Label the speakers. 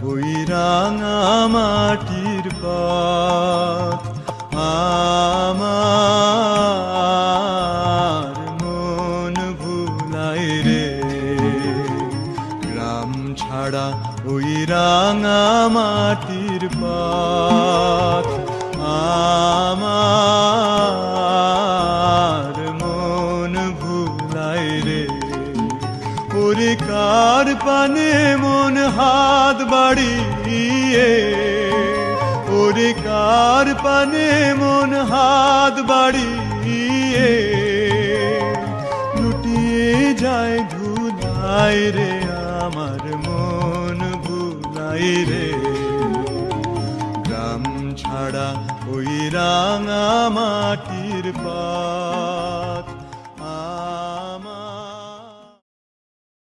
Speaker 1: ওই রাঙা মাটির পথ আমার মন ভুলাই রে। গ্রাম ছাড়া ওই রাঙা মাটির পথ আমার মন ভুলাই রে। ওরে কার পানে মন হাত বাড়িয়ে, ওরে কার পানে মন হাত বাড়িয়ে লুটিয়ে যায় ধুলাই রে। আমার মন ভুলাই রে। গ্রাম ছাড়া ওই রাঙা মাটির পথ